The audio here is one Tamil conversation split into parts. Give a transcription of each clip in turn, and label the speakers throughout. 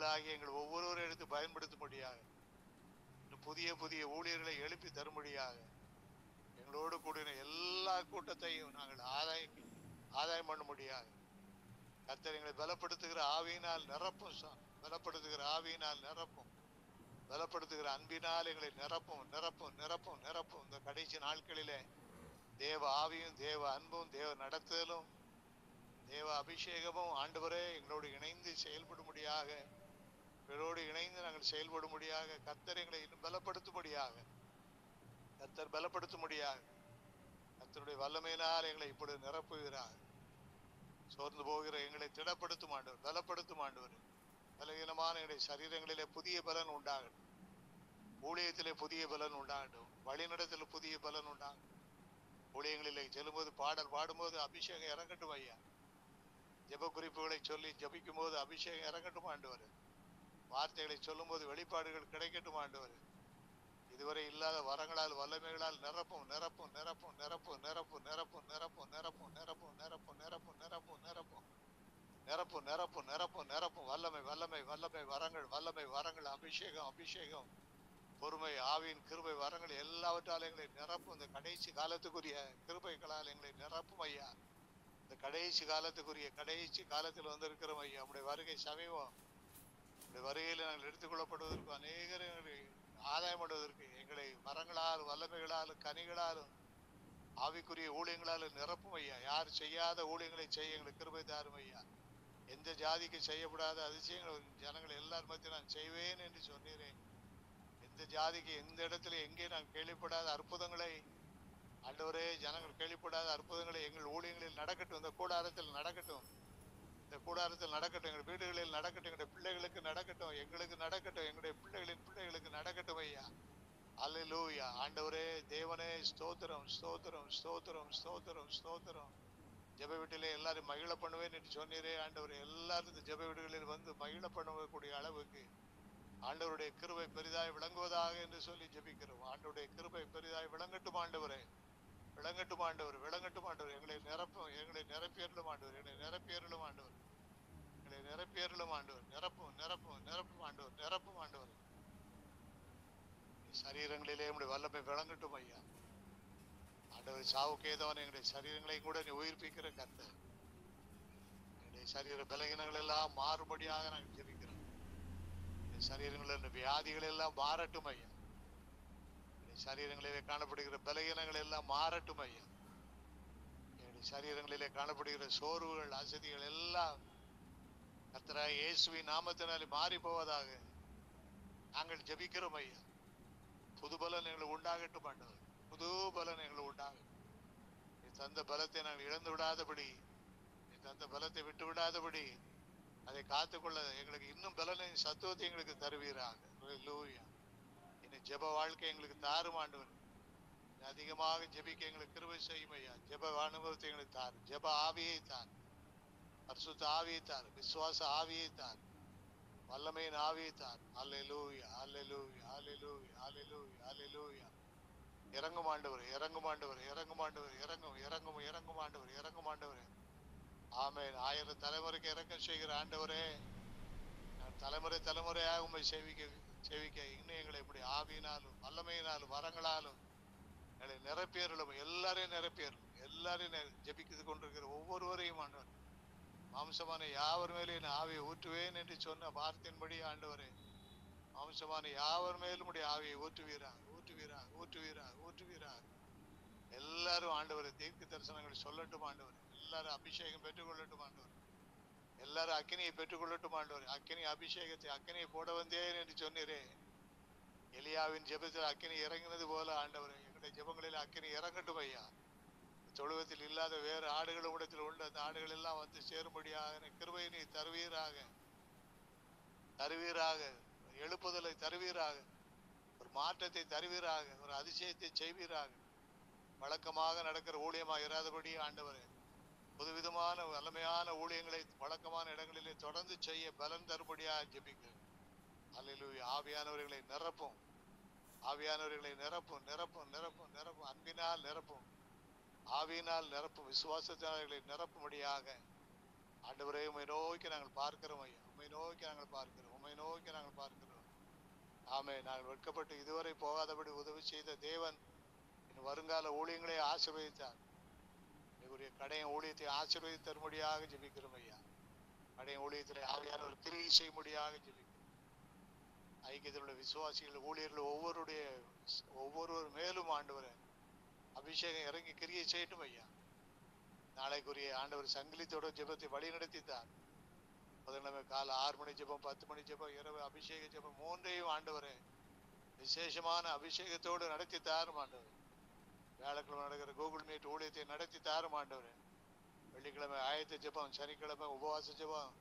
Speaker 1: பிள்ளைகளாகி எங்கள் ஒவ்வொருவரும் எடுத்து பயன்படுத்தும்படியாக, புதிய புதிய ஊழியர்களை எழுப்பி தரும்படியாக, எங்களோடு கூடின எல்லா கூட்டத்தையும் நாங்கள் ஆதாயம் பண்ணும்படியாக கர்த்தர் எங்களை பலப்படுத்துகிற ஆவியினால் நிரப்பும். பலப்படுத்துகிற ஆவியினால் நிரப்பும். பலப்படுத்துகிற அன்பினால் எங்களை நிரப்பும் நிரப்பும் நிரப்பும் நிரப்பும். இந்த கடைசி நாட்களிலே தேவ ஆவியும் தேவ அன்பும் தேவ நடத்துதலும் தேவ அபிஷேகமும் ஆண்டவரே எங்களோடு இணைந்து செயல்படும்படியாக, எங்களோடு இணைந்து நாங்கள் செயல்படும்படியாக கர்த்தர் எங்களை இன்னும் பலப்படுத்தும்படியாக, கர்த்தர் பலப்படுத்தும்படியாக கர்த்தருடைய வல்லமையினால் எங்களை இப்பொழுது நிரப்புகிறார். சோர்ந்து போகிற எங்களை திடப்படுத்தும் ஆண்டவர், பலப்படுத்தும் ஆண்டவர். பலவீனமான எங்களுடைய சரீரங்களிலே புதிய பலன் உண்டாகட்டும். ஊழியத்திலே புதிய பலன் உண்டாகட்டும். வழிநடத்தில் புதிய பலன் உண்டாகட்டும். ஊழியங்களிலே செல்லும்போது பாடல் பாடும்போது அபிஷேகம் இறங்கட்டும் ஐயா. ஜெப குறிப்புகளை சொல்லி ஜபிக்கும் போது அபிஷேகம் இறங்கட்டும் ஆண்டவர். வார்த்தைகளை சொல்லும் போது வெளிப்பாடுகள் கிடைக்கட்டும் ஆண்டவர். இதுவரை இல்லாத வரங்களால் வல்லமைகளால் நிரப்பும் நிரப்பும் நிரப்பும் நிரப்பும் நிரப்பும் நிரப்பும் நிரப்பும் நிரப்பும் நிரப்பும் நிரப்பும் நிரப்பும் நிரப்பும் நிரப்பும் நிரப்பும் நிரப்பும் நிரப்பும் நிரப்பும் வல்லமை வல்லமை வல்லமை வரங்கள் வல்லமை வரங்கள் அபிஷேகம் அபிஷேகம் பொறுமை ஆவியின் கிருபை வரங்கள் எல்லாவற்றாலும் எங்களை நிரப்பும். இந்த கடைசி காலத்துக்குரிய கிருபைகளால் எங்களை நிரப்பும் ஐயா. இந்த கடைசி காலத்துக்குரிய கடைசி காலத்தில் வந்திருக்கிறோம் ஐயா. நம்முடைய வருகை சமீபம். நம்முடைய வருகையில் நாங்கள் எடுத்துக்கொள்ளப்படுவதற்கு அநேகர் எங்களை ஆதாயப்படுவதற்கு எங்களை வரங்களாலும் வல்லமைகளாலும் கனிகளாலும் ஆவிக்குரிய ஊழியங்களாலும் நிரப்பும் ஐயா. யார் செய்யாத ஊழியங்களை செய்ய எங்களுக்கு கிருபை தாரும் ஐயா. எந்த ஜாதிக்கு செய்யப்படாத அதிசயங்கள் ஜனங்கள் எல்லாரும் மத்தியும் நான் செய்வேன் என்று சொன்னீரேன். எந்த ஜாதிக்கு எந்த இடத்துல எங்கே நான் கேள்விப்படாத அற்புதங்களை ஆண்டவரே, ஜனங்கள் கேள்விப்படாத அற்புதங்களை எங்கள் ஊழியங்களில் நடக்கட்டும். இந்த கூடாரத்தில் நடக்கட்டும். இந்த கூடாரத்தில் நடக்கட்டும். எங்கள் வீடுகளில் நடக்கட்டும். எங்களுடைய பிள்ளைகளுக்கு நடக்கட்டும். எங்களுக்கு நடக்கட்டும். எங்களுடைய பிள்ளைகளின் பிள்ளைகளுக்கு நடக்கட்டும் ஐயா. அல்லேலூயா. ஆண்டவரே தேவனே, ஸ்தோத்திரம் ஸ்தோத்திரம் ஸ்தோத்திரம் ஸ்தோத்திரம் ஸ்தோத்திரம். ஜெப வீட்டிலே எல்லாரும் மகிழ பண்ணுவேன் என்று சொன்னீரே ஆண்டவரே. எல்லாரும் இந்த ஜெப வீடுகளில் வந்து மகிழ பண்ணக்கூடிய அளவுக்கு ஆண்டவருடைய கிருபை பெரிதாய் விளங்குவதாக என்று சொல்லி ஜெபிக்கிறோம். ஆண்டவருடைய கிருபை பெரிதாய் விளங்கட்டும் ஆண்டவரே. விளங்கட்டும் ஆண்டவர், விளங்கட்டும் ஆண்டவர். எங்களை நிரப்பும், எங்களை நிரப்பியருளும் ஆண்டவர், எங்களை நிரப்பியருளும் ஆண்டவர், எங்களை நிரப்பியருளும் ஆண்டவர். நிரப்பும் நிரப்பும் நிரப்பும் ஆண்டவர், நிரப்பும் ஆண்டவர். சரீரங்களிலே நம்முடைய வல்லமை விளங்கட்டும் ஐயா. ஆண்டவர் சாவுக்கு ஏதவன் எங்களுடைய சரீரங்களையும் கூட நீ உயிர்ப்பிக்கிற கர்த்தர். எங்களுடைய சரீர பலகீனங்கள் எல்லாம் மாறுபடியாக நாங்கள் ஜெபிக்கிறோம். சரீரங்களில் வியாதிகள் எல்லாம் மாறட்டும் ஐயா. சரீரங்களிலே காணப்படுகிற பலகீனங்கள் எல்லாம் மாறட்டும் ஐயா. என்னுடைய சரீரங்களிலே காணப்படுகிற சோர்வுகள் அசதிகள் எல்லாம் கர்த்தராகிய இயேசுவின் நாமத்தினாலே மாறி போவதாக நாங்கள் ஜெபிக்கிறோம் ஐயா. புது பலன் எங்களுக்கு உண்டாகட்டும் ஆண்டவர். புது பலன் எங்களுக்கு உண்டாகும். நீ தந்த பலத்தை நாங்கள் இழந்து விடாதபடி, நீ தந்த பலத்தை விட்டு விடாதபடி அதை காத்துக்கொள்ள எங்களுக்கு இன்னும் பலனின் சத்துவத்தை எங்களுக்கு தருவீராக. அல்லேலூயா. இன்னும் ஜெப வாழ்க்கை எங்களுக்கு தாரும் ஆண்டவர். அதிகமாக ஜெபிக்க எங்களுக்கு கிருபை செய்யும் ஐயா. ஜெப அனுபவத்தை எங்களுக்கு தார். ஜெப ஆவியை தார். பரிசுத்த ஆவியை தார். விசுவாச ஆவியை தார். வல்லமையின் ஆவியை தார். அல்லேலூயா அல்லேலூயா அல்லேலூயா அல்லேலூயா அல்லேலூயா. இறங்கும் ஆண்டவர், இறங்கும் ஆண்டவர், இறங்கும் ஆண்டவர், இறங்கும் இறங்கும் இறங்கும் ஆண்டவர், இறங்கும் ஆண்டவர். ஆமென். 1000 தலைமுறைக்கு இறக்கம் செய்கிற ஆண்டவரே, தலைமுறை தலைமுறையாக உண்மை செவிக்க இன்னும் எங்களை இப்படி ஆவியினாலும் வல்லமையினாலும் வரங்களாலும் எங்களை நிரப்பியர்களும் எல்லாரையும் நிரப்பியர்களும் எல்லாரையும் ஜெபித்து கொண்டிருக்கிற ஒவ்வொருவரையும் ஆண்டவர், மாம்சமான யாவர் மேலே என் ஆவியை ஊற்றுவேன் என்று சொன்ன வார்த்தையின்படி ஆண்டவரே, மாம்சமான யாவர் மேலும் உடைய ஆவியை ஊற்றுவீராக ஊற்றுவீராக ஊற்றுவீராக ஊற்றுவீராக. எல்லாரும் ஆண்டவரை தீர்க்க தரிசனங்கள் சொல்லட்டும் ஆண்டவர். எல்லாரும் அபிஷேகம் பெற்றுக்கொள்ளட்டும் ஆண்டவர். எல்லாரும் அக்கினியை பெற்றுக்கொள்ளட்டும் ஆண்டவர். அக்கினி அபிஷேகத்தை அக்கினியை போட வந்தேன் என்று சொன்னீரே. எலியாவின் ஜெபத்தில் அக்கினி இறங்கினது போல ஆண்டவரே, எங்களுடைய ஜெபங்களில் அக்கினி இறங்கட்டும் ஐயா. தொழுவத்தில் இல்லாத வேறு ஆடுகளும் இடத்தில் உண்டு. அந்த ஆடுகள் எல்லாம் வந்து சேரும்படியாக கிருபையை நீ தருவீராக தருவீராக. எழுப்புதலை தருவீராக. ஒரு மாற்றத்தை தருவீராக. ஒரு அதிசயத்தை செய்வீராக. வழக்கமாக நடக்கிற ஊழியமாக இராதபடி ஆண்டவரே, புதுவிதமான வல்லமையான ஊழியங்களை வழக்கமான இடங்களிலே தொடர்ந்து செய்ய பலன் தரும்படியாக ஜெபிக்கிறேன். அல்லேலூயா. ஆவியானவர்களை நிரப்பும், ஆவியானவர்களை நிரப்பும் நிரப்பும் நிரப்பும் நிரப்பும். அன்பினால் நிரப்பும், ஆவியினால் நிரப்பும், விசுவாசத்தினார்களை நிரப்பும்படியாக ஆண்டவரே உம்மை நோக்கி நாங்கள் பார்க்கிறோம் ஐயா. உம்மை உம்மை நோக்கி நாங்கள் பார்க்கிறோம், உம்மை நோக்கி நாங்கள் பார்க்கிறோம். ஆமே, நாங்கள் வெட்கப்பட்டு இதுவரை போகாதபடி உதவி செய்த தேவன் என் வருங்கால ஊழியங்களை ஆசீர்வதித்தார். எங்களுடைய கடையின் ஊழியத்தை ஆசீர்வதித்து தரும்படியாக ஜெபிக்கிறோம் ஐயா. கடையின் ஊழியத்தில் ஆவியான ஒரு கிரியை செய்யும்படியாக ஜெபிக்கிறோம். ஐக்கியத்தில் உள்ள விசுவாசிகள் ஊழியர்கள் ஒவ்வொருவர் மேலும் ஆண்டவரை அபிஷேகம் இறங்கி கிரியை செய்யட்டும் ஐயா. நாளைக்குரிய ஆண்டவர் சங்கிலித்தோட ஜெபத்தை வழி நடத்தித்தார். புதன்கிழமை காலை 6 மணி ஜெபம், 10 மணி ஜெபம், இரவு அபிஷேக ஜெபம், மூன்றையும் ஆண்டவரே விசேஷமான அபிஷேகத்தோடு நடத்தி தாரும் ஆண்டவர். வியாழக்கிழமை நடக்கிற கூகுள் மீட் ஊழியத்தை நடத்தி தாரும் ஆண்டவர். வெள்ளிக்கிழமை ஆயத்த ஜெபம், சனிக்கிழமை உபவாச ஜெபம்,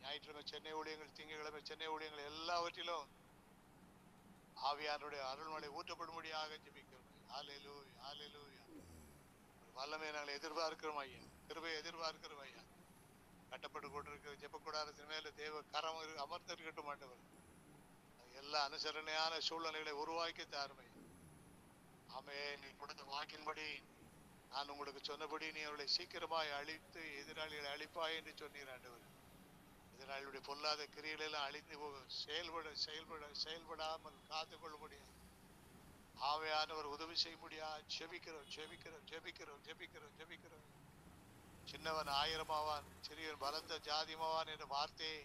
Speaker 1: ஞாயிற்றுக்கிழமை சென்னை ஊழியங்கள், திங்கட்கிழமை சென்னை ஊழியங்கள் எல்லாவற்றிலும் ஆவியானுடைய அருள்மழை ஊற்றப்படும்படியாக ஜெபிக்கிறோம். ஹல்லேலூயா, ஹல்லேலூயா. வல்லமை நாங்கள் எதிர்பார்க்கிறோம் ஐயா, கிருபையை எதிர்பார்க்கிறோம் ஐயா. கட்டப்பட்டு கொண்டிருக்கிற ஜெபக்கூடாரத்தின் மேல தேவ கரம் அமர்ந்திருக்கட்டும் ஆண்டவர். எல்லா அனுசரணையான சூழ்நிலைகளை உருவாக்கி தாருமை. ஆமே, நீ கொடுத்த வாக்கின்படி நான் உங்களுக்கு சொன்னபடி நீ அவர்களை சீக்கிரமாய் அழித்து எதிராளிகளை அழிப்பாய் என்று சொன்னீர் ஆண்டவர். எதிராளியுடைய பொல்லாத கிரியைகளெல்லாம் அழிந்து போக செயல்படாமல் காத்துக்கொள்ள முடியாது. ஆவையானவர் உதவி செய்ய முடியாது. ஜெபிக்கிறோம், ஜெபிக்கிறோம், ஜெபிக்கிறோம், ஜெபிக்கிறோம், ஜெபிக்கிறோம். சின்னவன் 1000 ஆவான், சிறியவன் பலத்த ஜாதியமாவான் என்ற வார்த்தையை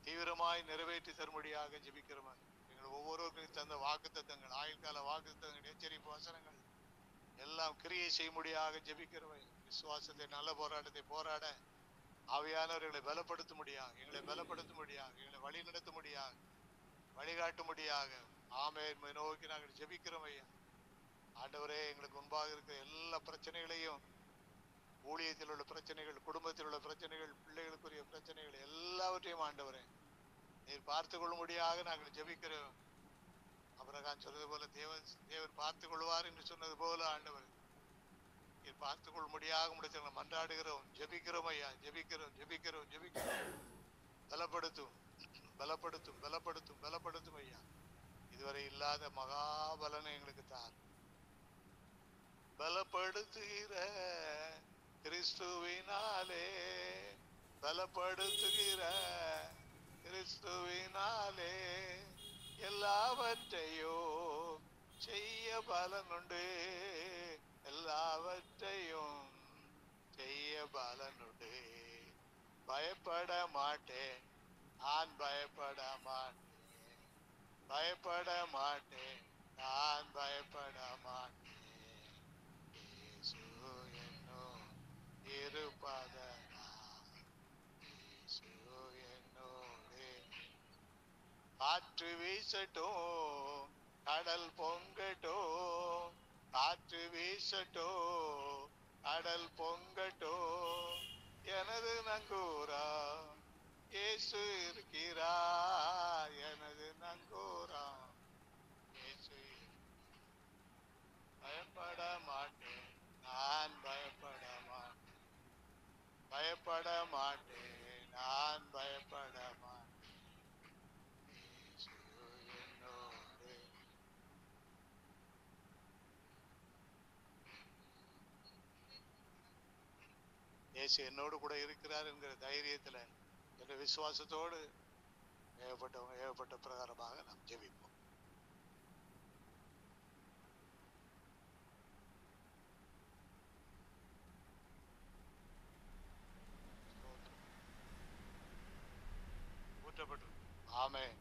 Speaker 1: தீவிரமாய் நிறைவேற்றி தரும்படியாக ஜெபிக்கிறோம். எங்கள் ஒவ்வொருவருக்கும் தந்த வாக்குத்தத்தங்கள், ஆயுள்கால வாக்குத்தத்தங்கள், எச்சரிப்பு வசனங்கள் எல்லாம் கிரியை செய்யும்படியாக ஜெபிக்கிறோம். விசுவாசத்தை நல்ல போராட்டத்தை போராட ஆவியானவர்களை பலப்படுத்தும்படியாக, எங்களை பலப்படுத்தும்படியாக, எங்களை வழி நடத்தும்படியாக, வழிகாட்டும்படியாக ஆமென் நோக்கி நாங்கள் ஜெபிக்கிறோம் ஐயா. ஆண்டவரே, எங்களுக்கு முன்பாக இருக்கிற எல்லா பிரச்சனைகளையும், ஊழியத்தில் உள்ள பிரச்சனைகள், குடும்பத்தில் உள்ள பிரச்சனைகள், பிள்ளைகளுக்குரிய பிரச்சனைகள் எல்லாவற்றையும் ஆண்டவரே நீர் பார்த்து கொள்ளும்படியாக நாங்கள் ஜெபிக்கிறோம். அபிரகாம் சொன்னது போல தேவன் பார்த்து கொள்வார் என்று சொன்னது போல ஆண்டவர் நீர் பார்த்து கொள்ளும்படியாக முடிச்சு மன்றாடுகிறோம், ஜெபிக்கிறோம் ஐயா, ஜெபிக்கிறோம், ஜெபிக்கிறோம், ஜெபிக்கிறோம். பலப்படுத்தும், பலப்படுத்தும், பலப்படுத்தும், பலப்படுத்தும் ஐயா. இதுவரை இல்லாத மகாபலனை எங்களுக்கு தார். பலப்படுத்துகிற கிறிஸ்துவினாலே, பலப்படுத்துகிற கிறிஸ்துவினாலே எல்லாவற்றையும் செய்ய பலனுண்டு, எல்லாவற்றையும் செய்ய பலனுண்டு. பயப்பட மாட்டேன், நான் பயப்பட மாட்டேன், பயப்பட மாட்டேன், நான் பயப்பட மாட்டேன். காற்று வீசட்டும், கடல் பொங்கட்டும், காற்று வீசட்டும், கடல் பொங்கட்டும், எனது நங்கூரா இயேசு இருக்கிறார், எனது நங்கூரா இயேசு. பயப்பட மாட்டேன், நான் பயப்பட மாட்டேன், பயப்பட மாட்டேன், நான் பயப்பட மாட்டேன். இயேசு என்னோடு கூட இருக்கிறார் என்கிற தைரியத்துல, என்ற விசுவாசத்தோடு ஏவப்பட்ட பிரகாரமாக நாம் ஜெபிப்போம். ஊற்றப்படும். ஆமென்.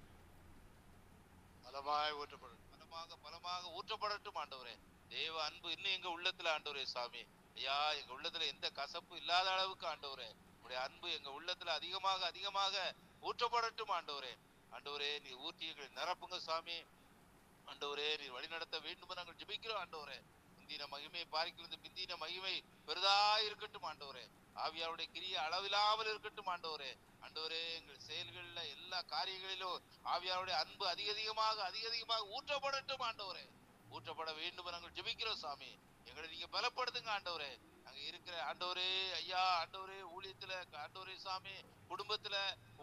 Speaker 1: பலமாய் ஊற்றப்படும்,
Speaker 2: பலமாக ஊற்றப்படட்டும் ஆண்டவரே. தேவ அன்பு இன்னும் எங்க உள்ளத்துல ஆண்டவரே சாமி ஐயா, எங்க உள்ளத்துல எந்த கசப்பு இல்லாத அளவுக்கு ஆண்டவரே உடைய அன்பு எங்க உள்ளத்துல அதிகமாக அதிகமாக ஊற்றப்படட்டும் ஆண்டவரே. ஆண்டவரே, நீ ஊற்றி எங்களை நிரப்புங்க சாமி. ஆண்டவரே, நீ வழி நடத்த வேண்டும் நாங்கள் ஜெபிக்கிறோம் ஆண்டவரே. முந்தின மகிமை பார்க்கிறது, பிந்தின மகிமை பெரிதா இருக்கட்டும் ஆண்டவரே. ஆவியாருடைய கிரியை அளவில்லாமல் இருக்கட்டும் ஆண்டவரே. ஆண்டவரே, எங்கள் செயல்கள்ல எல்லா காரியங்களிலும் ஆவியாருடைய அன்பு அதிக அதிகமாக ஊற்றப்படட்டும் ஆண்டவரே. ஊற்றப்பட வேண்டும் நாங்கள் ஜெபிக்கிறோம் சாமி. எங்களை நீங்க பலப்படுத்துங்க ஆண்டவரே. அங்க இருக்கிற ஆண்டவரே ஐயா, ஆண்டவரே ஊழியத்துல ஆண்டவரே சாமி, குடும்பத்துல,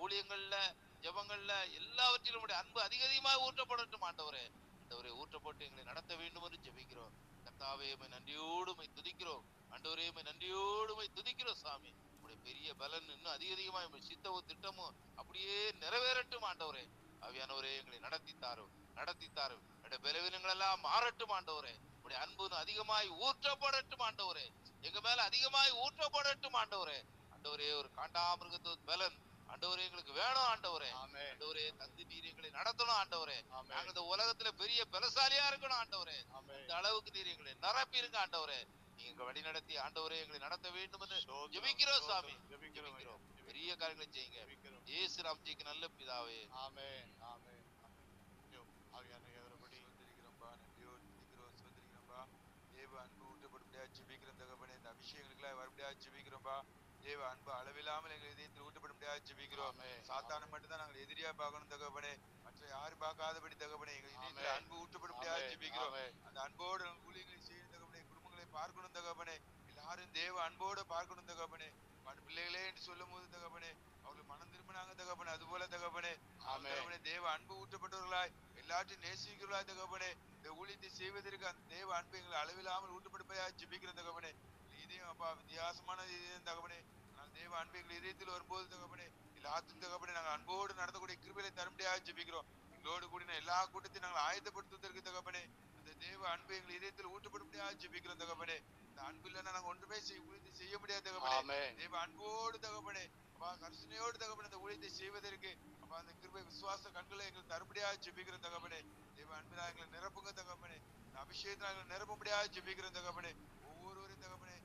Speaker 2: ஊழியங்கள்ல, ஜெபங்கள்ல எல்லாவற்றிலும் அன்பு அதிகமாக ஊற்றப்படட்டும் ஆண்டவரே. ஆண்டவரே, ஊற்றப்பட்டு எங்களை நடத்த வேண்டும் என்று ஜெபிக்கிறோம். கர்த்தாவே, நன்றியோடு துதிக்கிறோம் ஆண்டவரே, நன்றியோடு துதிக்கிறோம் சாமி. உடைய பெரிய பலன் இன்னும் அதிகமா சித்தமும் திட்டமும் அப்படியே நிறைவேறட்டும் ஆண்டவரே. ஆவியானவரே எங்களை நடத்தி தாரும் பலவீனங்கள் எல்லாம் மாறட்டும் ஆண்டவரே. உடைய அன்பு அதிகமாய் ஊற்றப்படட்டும் ஆண்டவரே. எங்க மேல அதிகமாய் ஊற்றப்படட்டும் ஆண்டவரே. ஆண்டவரே ஒரு காண்டாமிருகத்து பலன் ஆண்டவரே எங்களுக்கு வேணும் ஆண்டவரே. ஆண்டவரே தந்து நீர் எங்களை நடத்தணும் ஆண்டவரே. நாங்க இந்த உலகத்துல பெரிய பலசாலியா இருக்கணும் ஆண்டவரே. இந்த அளவுக்கு நீர் எங்களை நிரப்பிருங்க ஆண்டவரே. நீங்க வழி நடத்தி ஆண்டவரே எங்களை நடத்த வேண்டும் என்று ஜெபிக்கிறோம் சாமி. ஜெபிக்கிறோம். பெரிய காரியங்களை செய்யுங்க. இயேசு ராமஜிக்கு நல்ல பிதாவே.
Speaker 1: ஆமென் ஆமென் ஆவியானவரே அவரபடி
Speaker 3: சோதரிக்கிறோம்பா, நன்றியோடு துதிக்கிறோம், சோதரிக்கிறோம்பா. தேவ அன்பு ஊட்டப்படும்படியா ஜெபிக்கிறோம் தகப்பனே. இந்த அபிஷேகங்களுக்குள்ள வரப்படியா ஜெபிக்கிறோம்பா. தேவ அன்பு அளவில்லாமல் எங்கள் இதயத்தில் ஊட்டப்படும்படியா ஜெபிக்கிறோம். சாத்தானை மட்டும் தான் நாங்கள் எதிரியா பார்க்கணும் தகப்பனே, மற்ற யாரும் பார்க்காதபடி தகப்பனே எங்கள் இதயத்தில் அன்பு ஊட்டப்படும்படியா ஜெபிக்கிறோம். அந்த அன்போடு நாங்கள் ஊழியங்களை செய்யணும் தகப்பனே, குடும்பங்களை பார்க்கணும் தகப்பனே, எல்லாரும் தேவ அன்போடு பார்க்கணும் தகப்பனே. பிள்ளைகளே என்று சொல்லும் போது தகப்பனே அவர்கள் மனம் திரும்பினாங்க தகப்பனே. அது போல தகப்பனே தகப்பனே தேவ அன்பு ஊட்டப்பட்டவர்களாய் எல்லாத்தையும் நேசிக்கிறவர்களாய் தகப்பனே இந்த ஊழியத்தை செய்வதற்கு அந்த தேவ அன்பு எங்களை அளவில்லாமல் ஊட்டப்படுப்பையா ஜெபிக்கிற தகப்பனே. இதயம் அப்பா வித்தியாசமான இதயம் தகப்பனே. ஆனால் தேவ அன்பு எங்கள் இதயத்தில் வரும்போது தகப்பனே எல்லாத்தையும் தகப்பனே நாங்கள் அன்போடு நடத்தக்கூடிய கிருபையை தரும்படியாக ஜெபிக்கிறோம். எங்களோடு கூடின எல்லா கூட்டத்தையும் நாங்கள் ஆயத்தப்படுத்துவதற்கு தகப்பனே அந்த தேவ அன்பு எங்கள் இதயத்தில் ஊட்டப்படும்படியாக ஜெபிக்கிறோம் தகப்பனே. இந்த அன்பு இல்லைன்னா நாங்க ஒன்றுமே ஊழியத்தை செய்ய முடியாது தகப்பனே. தேவ அன்போடு தகப்பனே அப்பா கருணையோடு தகப்பனே இந்த ஊழியத்தை செய்வதற்கு அப்பா அந்த கிருபை விசுவாச கண்களை எங்களுக்கு தரும்படியாக ஜெபிக்கிறோம் தகப்பனே. தேவ அன்பினா எங்களை நிரப்புங்க தகப்பனே. இந்த அபிஷேகத்தை நாங்கள் நிரப்பும்படியாக ஜெபிக்கிறோம் தகப்பனே. ஒவ்வொருவரையும் தகப்பனே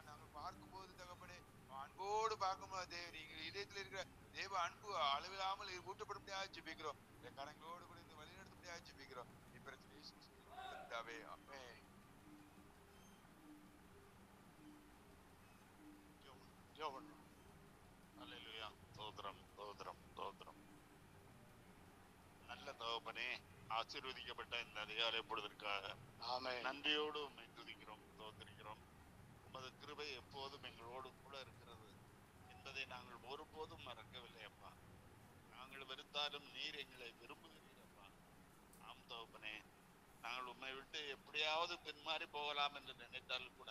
Speaker 3: நாங்கள் பார்க்கும் போது தகப்பனே அன்போடு பார்க்கும்போது நீங்கள் இதயத்தில் இருக்கிற தேவ அன்பு அளவில்லாமல் ஊட்டப்படும்படியாக ஜெபிக்கிறோம். இந்த கரங்களோடு கூட இந்த வழி நடத்தும்படியாக ஜெபிக்கிறோம். இப்ப
Speaker 4: அல்லேலூயா. ஸ்தோத்திரம் ஸ்தோத்திரம் ஸ்தோத்திரம். நல்ல தகப்பனே, ஆசீர்வதிக்கப்பட்ட இந்த அதிகாலை பொழுதற்காக நன்றியோடு உம்மை துதிக்கிறோம், ஸ்தோத்திரிக்கிறோம். உமது கிருபை எப்போதும் எங்களோடு கூட இருக்கிறது என்பதை நாங்கள் ஒருபோதும் மறக்கவில்லை அப்பா. நாங்கள் வெறுத்தாலும் நீர் எங்களை விரும்புகிறீர் அப்பா. ஆம் தகப்பனே, நாங்கள் உம்மை விட்டு எப்படியாவது பின்மாறி போகலாம் என்று நினைத்தாலும் கூட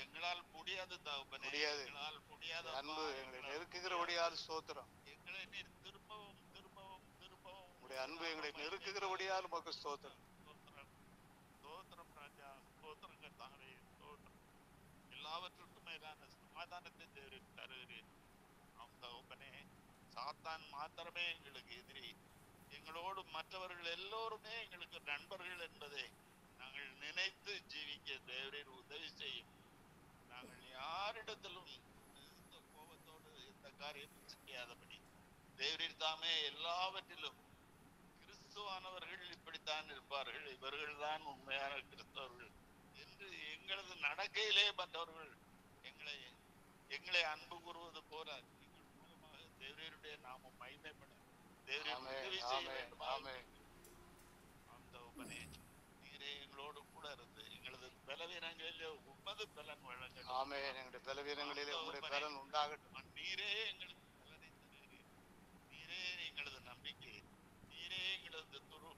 Speaker 4: எங்களால் முடியாது தகப்பனே. எங்களால் முடியாது.
Speaker 1: அன்பு எங்களை நெருக்குகிறபடியால் ஸ்தோத்திரம்.
Speaker 4: எங்களை நீர் திரும்பவும் திரும்பவும் திரும்பவும்
Speaker 1: உடைய அன்பு எங்களை நெருக்குகிறபடியால் உமக்கு ஸ்தோத்திரம்.
Speaker 4: ஸ்தோத்திரம் ஸ்தோத்திரம் ராஜா, ஸ்தோத்திரம் கர்த்தாவே, ஸ்தோத்திரம். எல்லாவற்றுக்கும் மேலான சமாதானத்தை தருகிறேன். ஆம் தகப்பனே, சாத்தான் மாத்திரமே எங்களுக்கு எதிரி. எங்களோடு மற்றவர்கள் எல்லோருமே எங்களுக்கு நண்பர்கள் என்பதை நாங்கள் நினைத்து ஜீவிக்க தேவரீர் உதவி செய்யும். நாங்கள் யாரிடத்திலும் இந்த கோபத்தோடு எந்த காரியமும் செய்யாதபடி தேவரீர் தாமே எல்லாவற்றிலும் கிறிஸ்துவானவர்கள் இப்படித்தான் இருப்பார்கள், இவர்கள் தான் உண்மையான கிறிஸ்தவர்கள் என்று எங்களது நடக்கையிலே மற்றவர்கள் எங்களை அன்பு கூறுவது போல எங்கள் மூலமாக தேவரீருடைய நாமம் மகிமைப்பட உதவி செய்ய வேண்டும். நீரே எங்களோடு கூட இருந்து எங்களது பலவீனங்களிலே உமது பலன் வழங்கட்டும்.
Speaker 1: எங்களுடைய பலவீனங்களிலே உம்முடைய பலன் உண்டாகட்டும்.
Speaker 4: நீரே எங்களுக்கு பலனை தருகிறீர். நீரே எங்களது நம்பிக்கை, நீரே எங்களது துருவ